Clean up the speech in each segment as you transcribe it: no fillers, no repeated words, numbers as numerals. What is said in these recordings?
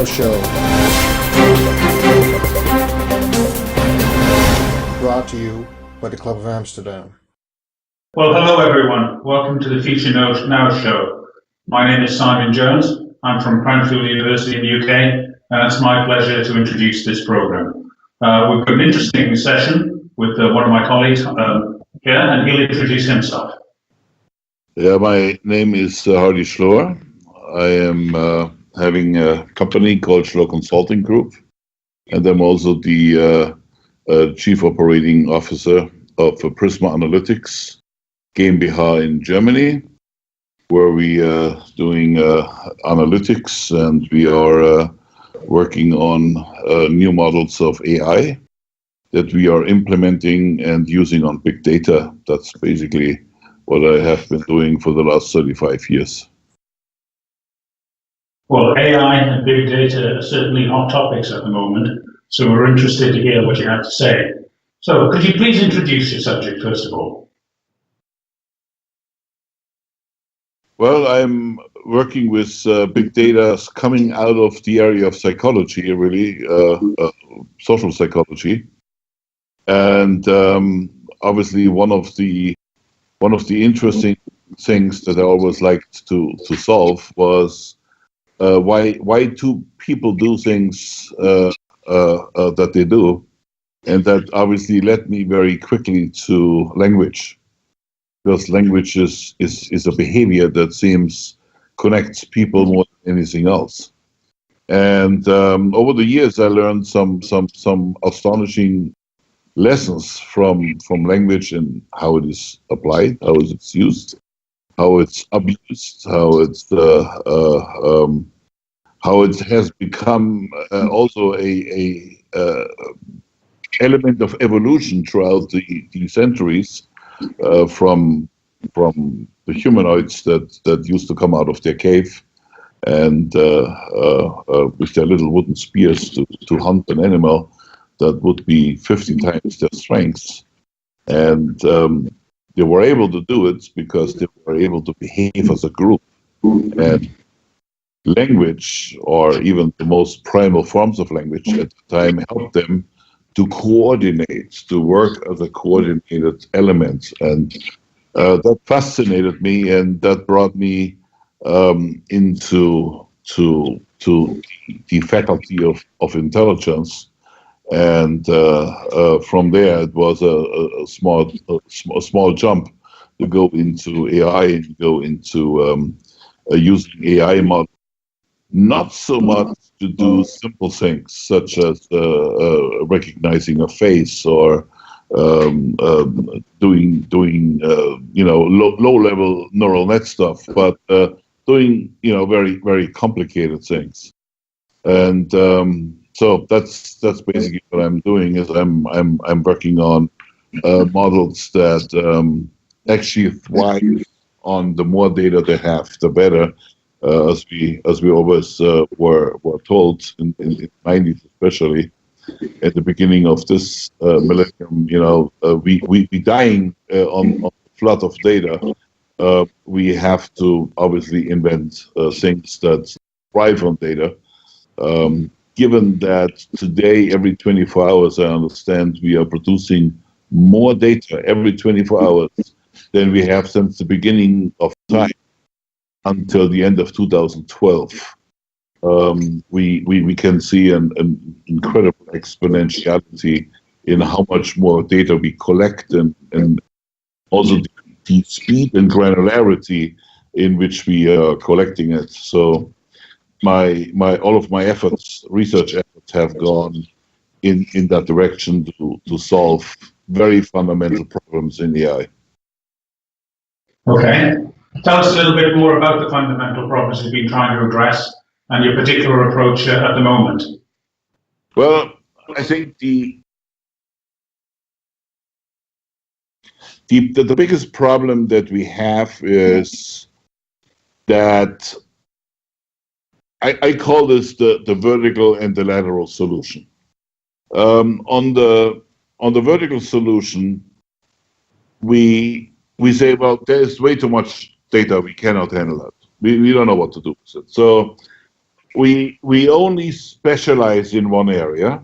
Show. Brought to you by the Club of Amsterdam. Well, hello everyone. Welcome to the Future Now Show. My name is Simon Jones. I'm from Cranfield University in the UK, and it's my pleasure to introduce this program. We've got an interesting session with one of my colleagues here, and he'll introduce himself. Yeah, my name is Hardy Schloer. I am having a company called Schloer Consulting Group, and I'm also the Chief Operating Officer of Prisma Analytics GmbH in Germany, where we are doing analytics, and we are working on new models of AI that we are implementing and using on big data. That's basically what I have been doing for the last 35 years. Well, AI and big data are certainly hot topics at the moment, so we're interested to hear what you have to say. So could you please introduce your subject first of all? Well, I'm working with big data coming out of the area of psychology, really, social psychology, and obviously one of the interesting things that I always liked to solve was why do people do things that they do, and that obviously led me very quickly to language. Because language is a behavior that seems connects people more than anything else. And over the years, I learned some astonishing lessons from language and how it is applied, how it's used, how it's abused, how it has become also a element of evolution throughout the centuries. From the humanoids that used to come out of their cave and with their little wooden spears to hunt an animal that would be 50 times their strength. And they were able to do it because they were able to behave as a group. And language, or even the most primal forms of language at the time, helped them to coordinate, to work as a coordinated element. And that fascinated me, and that brought me into the faculty of intelligence. And from there, it was a small jump to go into AI and go into using AI models. Not so much to do simple things such as recognizing a face or doing low-level neural net stuff, but doing very, very complicated things. And so that's basically what I'm doing. Is I'm working on models that actually thrive on the more data they have, the better. As we always were told in the 90s, especially at the beginning of this millennium, we dying on a flood of data. We have to obviously invent things that thrive on data. Given that today, every 24 hours, I understand we are producing more data every 24 hours than we have since the beginning of time. Until the end of 2012, we can see an incredible exponentiality in how much more data we collect, and also the speed and granularity in which we are collecting it. So all of my research efforts have gone in that direction to solve very fundamental problems in AI. Okay. Tell us a little bit more about the fundamental problems you've been trying to address and your particular approach at the moment. Well, I think the biggest problem that we have is that I call this the vertical and the lateral solution. On the vertical solution, we say, well, there's way too much data, we cannot handle that. We don't know what to do with it. So we only specialize in one area,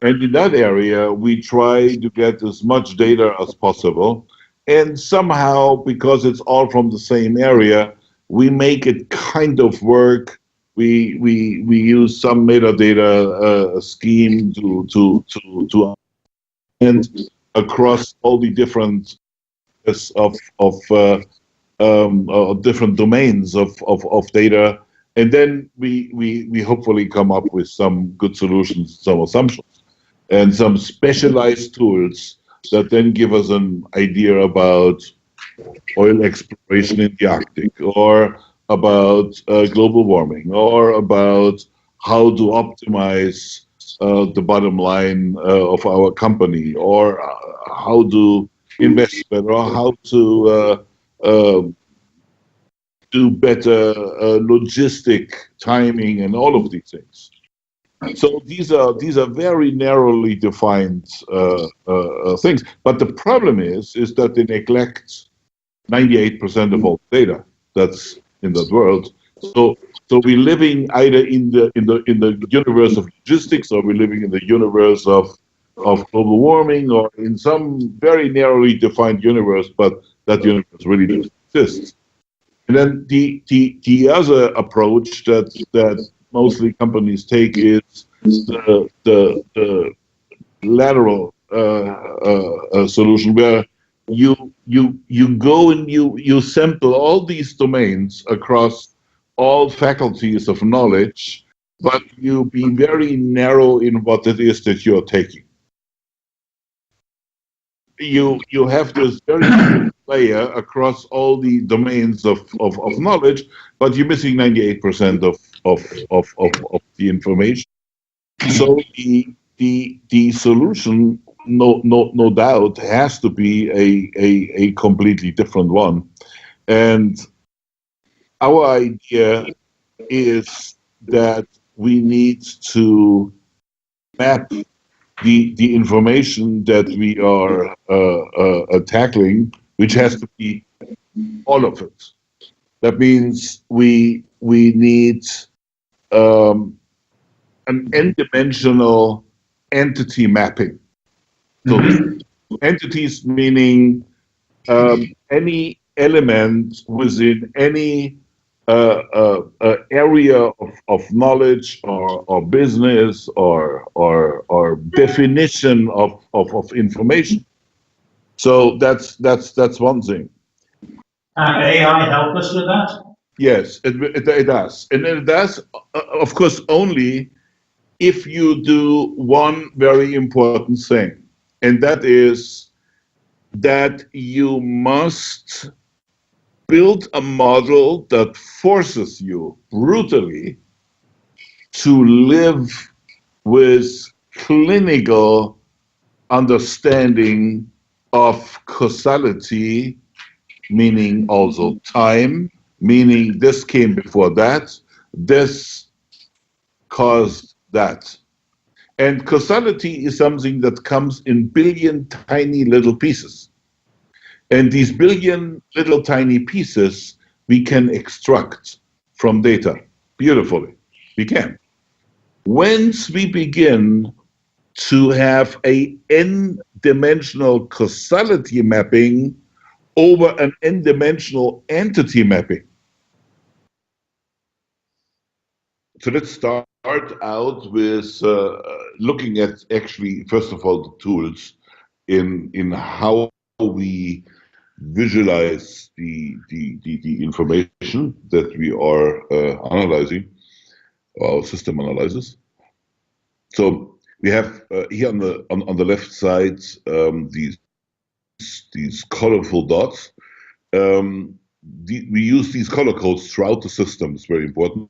and in that area we try to get as much data as possible. And somehow, because it's all from the same area, we make it kind of work. We use some metadata scheme to and across all the different of different domains of data, and then we hopefully come up with some good solutions, some assumptions, and some specialized tools that then give us an idea about oil exploration in the Arctic, or about global warming, or about how to optimize the bottom line of our company, or how to invest better, or how to uh, do better logistic timing, and all of these things. So these are very narrowly defined things. But the problem is that they neglect 98% of all data that's in that world. So we're living either in the universe of logistics, or we're living in the universe of global warming, or in some very narrowly defined universe, but that universe really doesn't exist. And then the other approach that mostly companies take is the lateral solution, where you go and you sample all these domains across all faculties of knowledge, but you be very narrow in what it is that you're taking. You have this very thin layer across all the domains of knowledge, but you're missing 98% of the information. So the solution, no doubt, has to be a completely different one. And our idea is that we need to map the information that we are tackling, which has to be all of it. That means we need an n-dimensional entity mapping. So entities meaning any element within any area of knowledge, or business, or definition of information. So that's one thing. AI help us with that? Yes, it does. And it does, of course, only if you do one very important thing. And that is that you must build a model that forces you brutally to live with clinical understanding of causality, meaning also time, meaning this came before that, this caused that. And causality is something that comes in billion tiny little pieces. And these billion little tiny pieces we can extract from data beautifully. We can. Once we begin to have a n-dimensional causality mapping over an n-dimensional entity mapping. So let's start out with looking at, actually, first of all, the tools in how we visualize the information that we are analyzing, our system analyzes. So we have here on the left side these colorful dots. We use these color codes throughout the system. It's very important,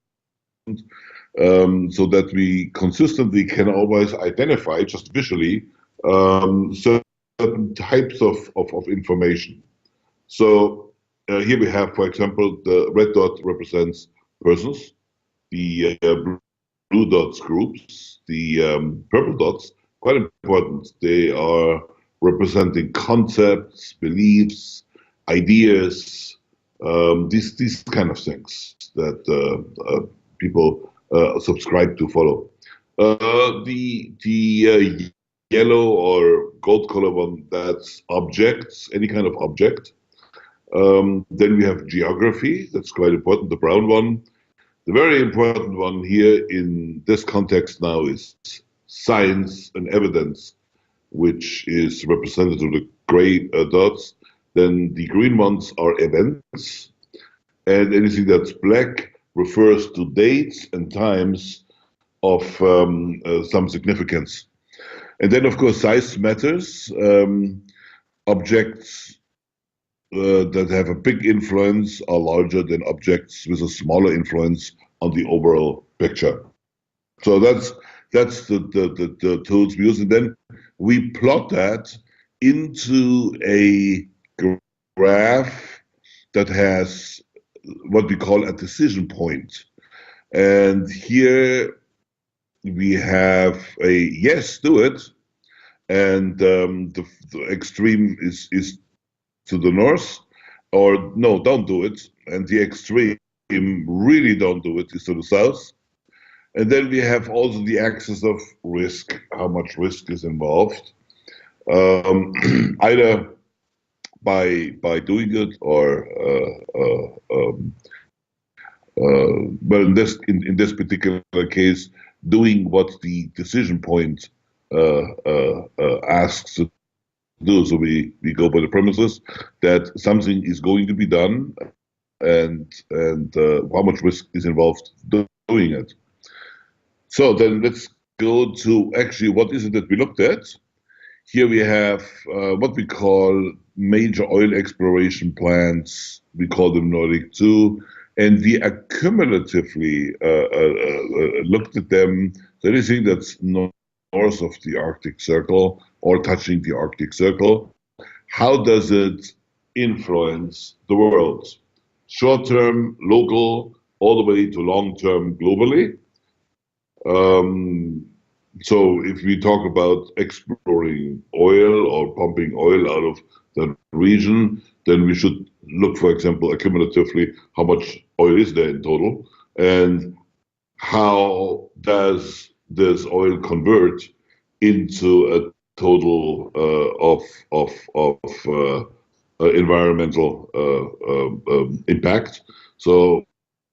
so that we consistently can always identify, just visually, certain types of information. So here we have, for example, the red dot represents persons, the blue dots groups, the purple dots, quite important. They are representing concepts, beliefs, ideas, these kind of things that people subscribe to, follow. The yellow or gold color one, that's objects, any kind of object. Then we have geography, that's quite important, the brown one. The very important one here in this context now is science and evidence, which is represented with the gray dots. Then the green ones are events, and anything that's black refers to dates and times of some significance. And then, of course, size matters. Objects that have a big influence are larger than objects with a smaller influence on the overall picture. So that's the tools we use, and then we plot that into a graph that has what we call a decision point. And here we have a yes, do it, and the extreme is to the north, or no, don't do it, and the extreme really don't do it is to the south. And then we have also the axis of risk, how much risk is involved, either by doing it or well, in this particular case, doing what the decision point asks to do. So we go by the premises that something is going to be done, and how much risk is involved doing it. So then let's go to actually what is it that we looked at. Here we have what we call major oil exploration plans. We call them Nordic 2, and we accumulatively looked at them. So anything that's north of the Arctic Circle or touching the Arctic Circle, how does it influence the world? Short-term, local, all the way to long-term, globally. So if we talk about exploring oil or pumping oil out of that region, then we should look, for example, accumulatively, how much oil is there in total, and how does this oil convert into a total of environmental impact. So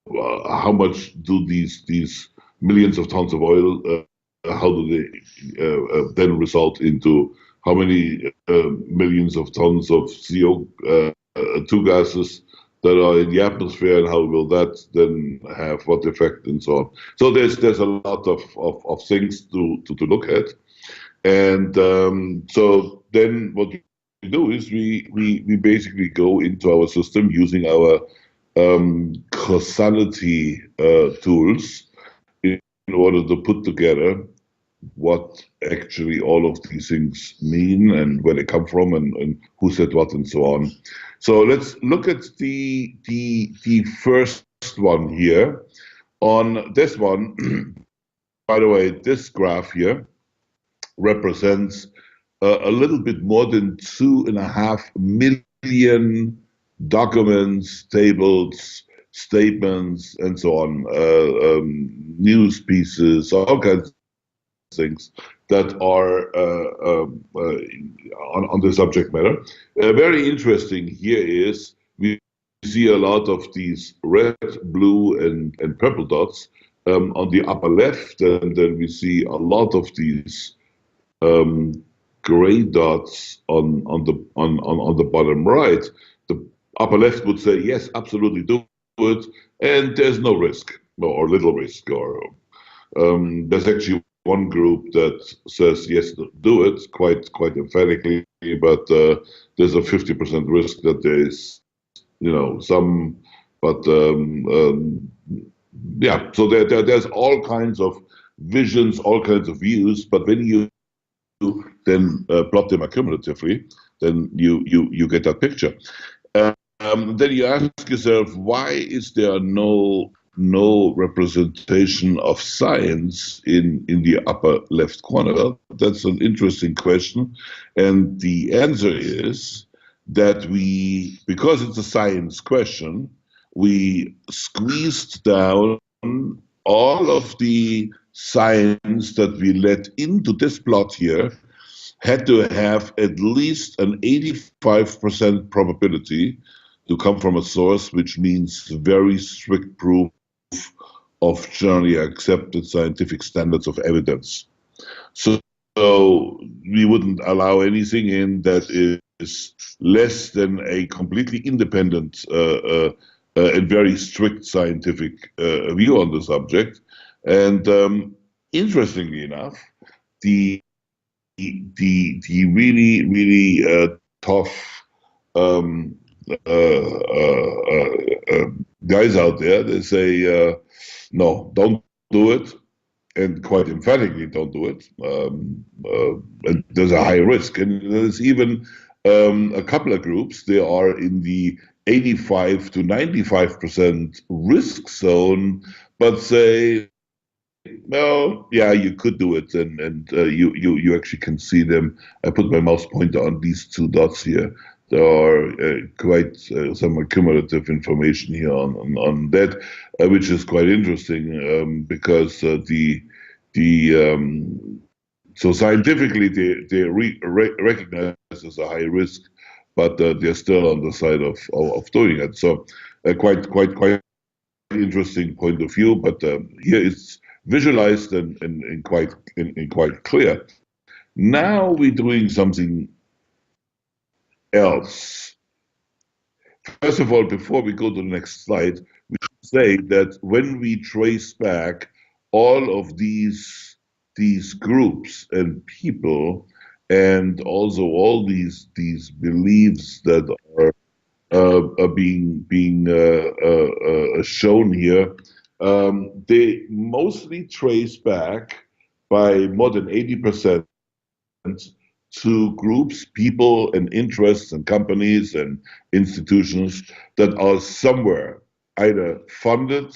how much do these millions of tons of oil, how do they then result into how many millions of tons of CO2 gases that are in the atmosphere, and how will that then have what effect, and so on. So there's a lot of things to look at. And so then what we do is we basically go into our system using our causality tools in order to put together what actually all of these things mean and where they come from, and who said what, and so on. So let's look at the first one here. On this one, by the way, this graph here represents a little bit more than 2.5 million documents, tables, statements, and so on, news pieces, all kinds of things that are on the subject matter. Very interesting here is we see a lot of these red, blue, and purple dots on the upper left, and then we see a lot of these gray dots on the bottom right. The upper left would say yes, absolutely do it, and there's no risk or little risk, or there's actually one group that says yes, do it quite emphatically, but there's a 50% risk that there is, some, but yeah. So there's all kinds of visions, all kinds of views, but when you then plot them accumulatively, then you get that picture. Then you ask yourself, why is there no representation of science in the upper left corner? That's an interesting question, and the answer is that because it's a science question, we squeezed down all of the science that we let into this plot here had to have at least an 85% probability to come from a source, which means very strict proof of generally accepted scientific standards of evidence. So we wouldn't allow anything in that is less than a completely independent and very strict scientific view on the subject. And interestingly enough, the really tough guys out there, they say, no, don't do it, and quite emphatically don't do it. And there's a high risk. And there's even a couple of groups, they are in the 85 to 95% risk zone, but say, well, yeah, you could do it, and you actually can see them. I put my mouse pointer on these two dots here. There are quite some accumulative information here on that, which is quite interesting because so scientifically they recognize as a high risk, but they're still on the side of doing it. So quite interesting point of view, but here it's visualized and quite clear. Now we're doing something else. First of all, before we go to the next slide, we should say that when we trace back all of these groups and people, and also all these beliefs that are being shown here, they mostly trace back by more than 80% to groups, people, and interests, and companies and institutions that are somewhere either funded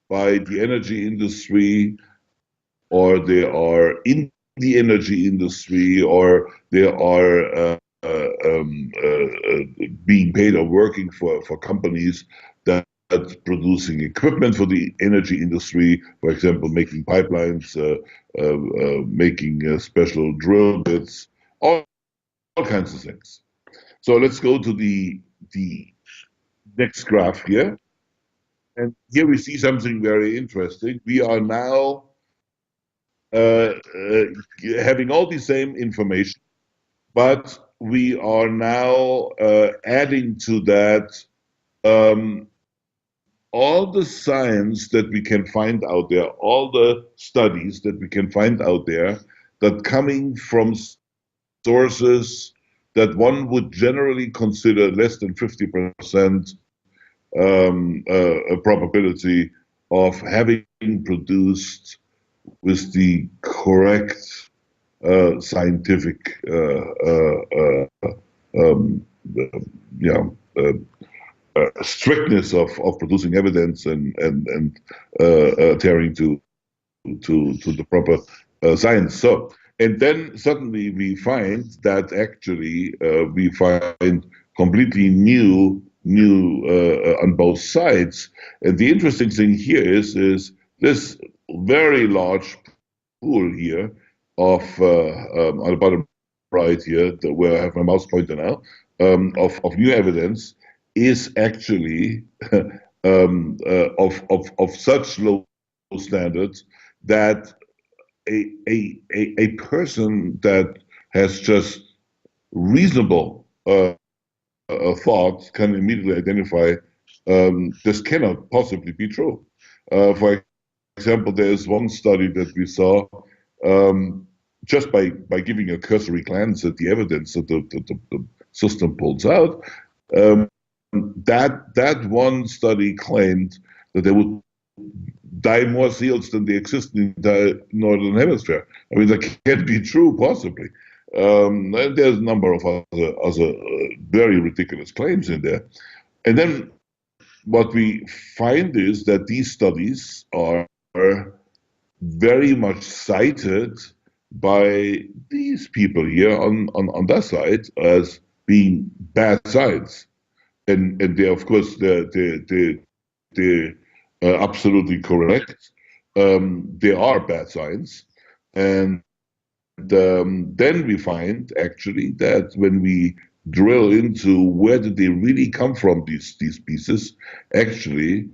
by the energy industry, or they are in the energy industry, or they are being paid or working for companies that producing equipment for the energy industry, for example, making pipelines, making special drill bits, all kinds of things. So let's go to the next graph here. And here we see something very interesting. We are now having all the same information, but we are now adding to that all the science that we can find out there, all the studies that we can find out there that coming from sources that one would generally consider less than 50% a probability of having produced with the correct scientific strictness of producing evidence and adhering to the proper science. So, and then suddenly we find that actually we find completely new on both sides. And the interesting thing here is this very large pool here of on the bottom right here, where I have my mouse pointer now, of new evidence is actually of such low standards that a person that has just reasonable thoughts can immediately identify this cannot possibly be true. For example, there is one study that we saw just by giving a cursory glance at the evidence that the system pulls out. That one study claimed that there would die more seals than they exist in the northern hemisphere. I mean, that can't be true, possibly. And there's a number of other very ridiculous claims in there. And then what we find is that these studies are very much cited by these people here on that side as being bad science. And they, of course, they're absolutely correct. there are bad signs. And then we find actually that when we drill into where did they really come from, these pieces, actually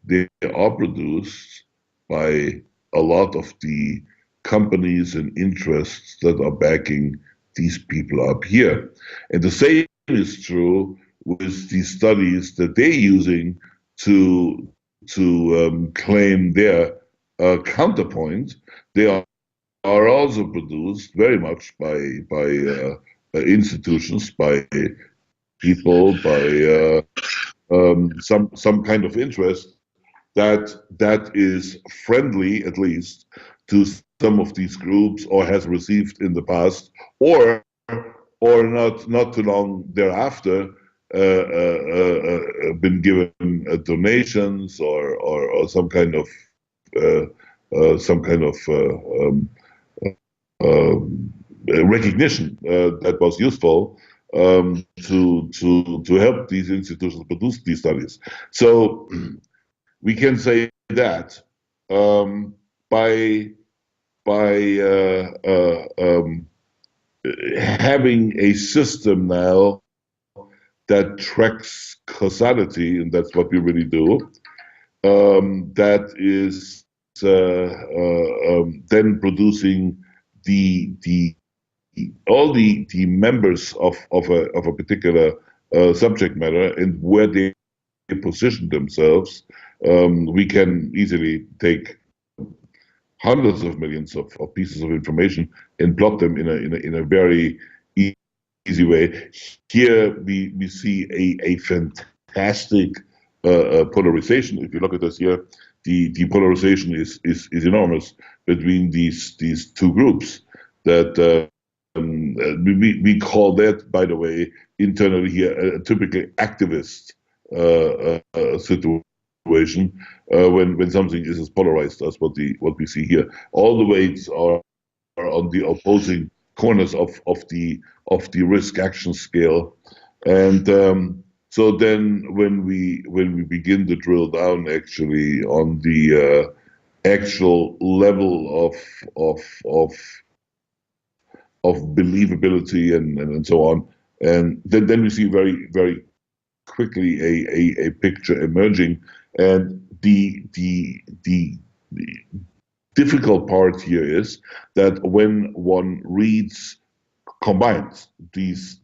they are produced by a lot of the companies and interests that are backing these people up here. And the same is true with the studies that they're using to claim their counterpoint. They are also produced very much by institutions, by people, by some kind of interest that is friendly, at least, to some of these groups, or has received in the past, or not too long thereafter, been given donations or some kind of recognition that was useful to help these institutions produce these studies. So we can say that by having a system now that tracks causality, and that's what we really do, that is then producing all the members of a particular subject matter and where they position themselves. We can easily take hundreds of millions of pieces of information and plot them in a very easy way. Here we see a fantastic polarization. If you look at this here, the polarization is enormous between these two groups. That we call that, by the way, internally here, a typically activist situation when something is as polarized as what we see here. All the weights are on the opposing corners of the risk action scale, and so then when we begin to drill down actually on the actual level of believability and so on, and then we see very very quickly a picture emerging, and the difficult part here is that when one combines these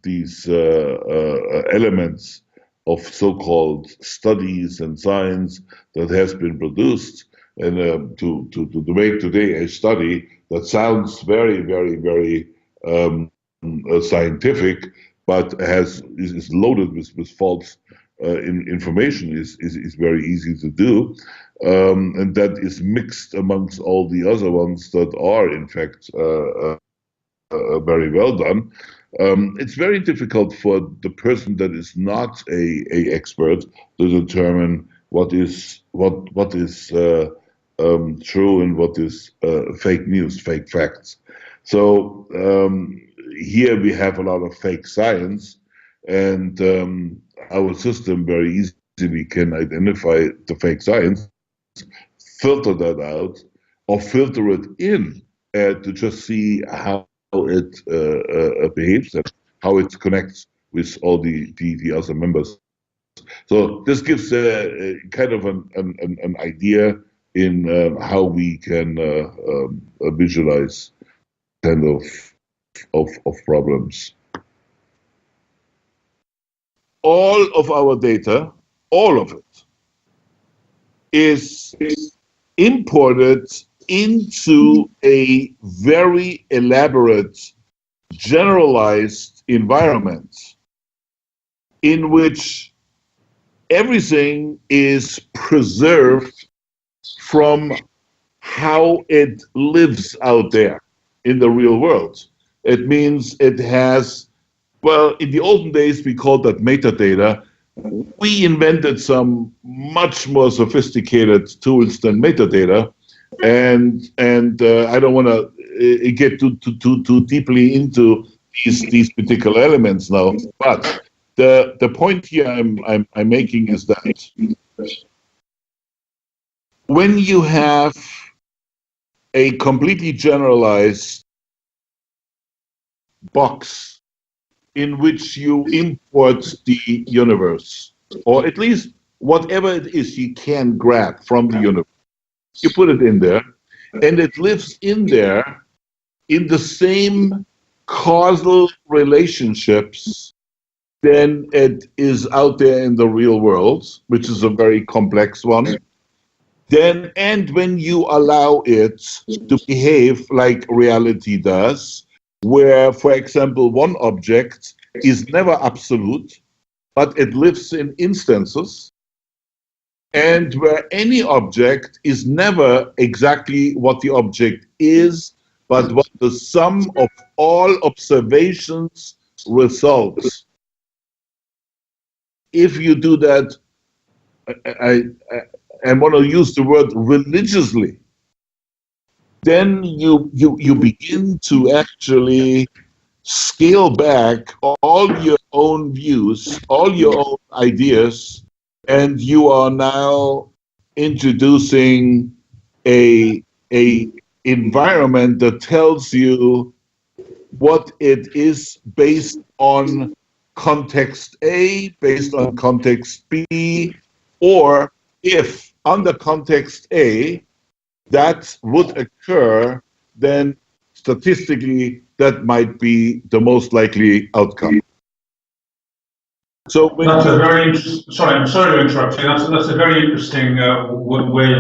elements of so-called studies and science that has been produced, and to make today a study that sounds very very very scientific, but is loaded with false information, is very easy to do, and that is mixed amongst all the other ones that are in fact very well done. It's very difficult for the person that is not a expert to determine what is true and what is fake news, fake facts. So here we have a lot of fake science, and our system very easily can identify the fake science, filter that out, or filter it in to just see how it behaves and how it connects with all the other members. So this gives kind of an idea in how we can visualize kind of problems. All of our data, all of it, is imported into a very elaborate, generalized environment in which everything is preserved from how it lives out there in the real world. It means it has, well, in the olden days, we called that metadata. We invented some much more sophisticated tools than metadata, and I don't want to get too deeply into these particular elements now. But the point here I'm making is that when you have a completely generalized box in which you import the universe, or at least whatever it is you can grab from the universe. You put it in there, and it lives in there in the same causal relationships than it is out there in the real world, which is a very complex one. Then, and when you allow it to behave like reality does, where, for example, one object is never absolute, but it lives in instances, and where any object is never exactly what the object is, but what the sum of all observations results. If you do that, I want to use the word religiously, then you begin to actually scale back all your own views, all your own ideas, and you are now introducing a environment that tells you what it is based on context A, based on context B, or if under context A that would occur, then statistically that might be the most likely outcome. So when that's a very sorry, I'm sorry to interrupt you. That's a very interesting way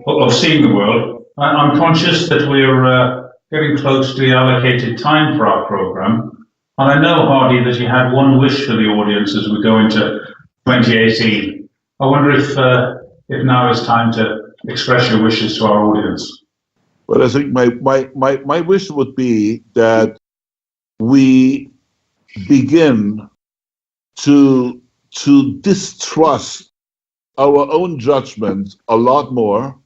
of seeing the world. I'm conscious that we're getting close to the allocated time for our program, and I know, Hardy, that you had one wish for the audience as we go into 2018. I wonder if now is time to express your wishes to our audience. Well, I think my wish would be that we begin to distrust our own judgment a lot more,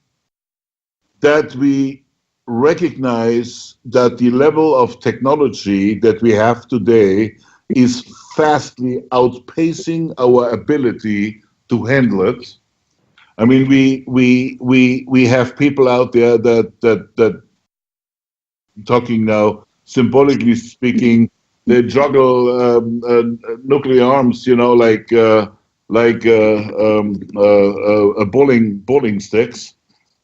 that we recognize that the level of technology that we have today is vastly outpacing our ability to handle it. I mean, we have people out there that talking now, symbolically speaking, they juggle nuclear arms, like bowling sticks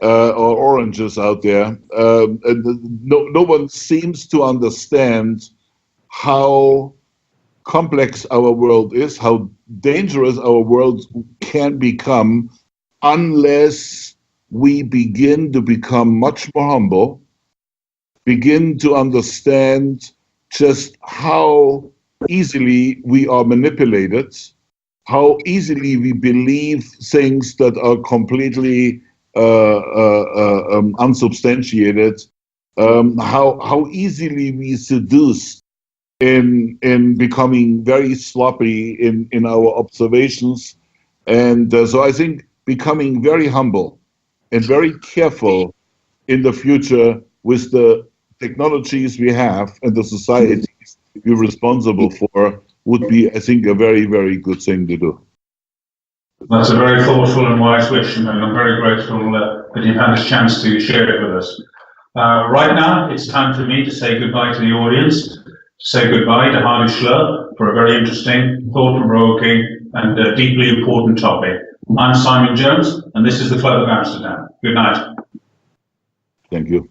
or oranges out there. And no one seems to understand how complex our world is, how dangerous our world can become unless we begin to become much more humble, begin to understand just how easily we are manipulated, how easily we believe things that are completely unsubstantiated, how easily we seduce in becoming very sloppy in our observations. And so I think becoming very humble and very careful in the future with the technologies we have and the societies we're responsible for would be, I think, a very, very good thing to do. That's a very thoughtful and wise wish, and I'm very grateful that you've had this chance to share it with us. Right now, it's time for me to say goodbye to the audience, to say goodbye to Hardy Schloer for a very interesting, thought-provoking, and deeply important topic. I'm Simon Jones, and this is the Club of Amsterdam. Good night. Thank you.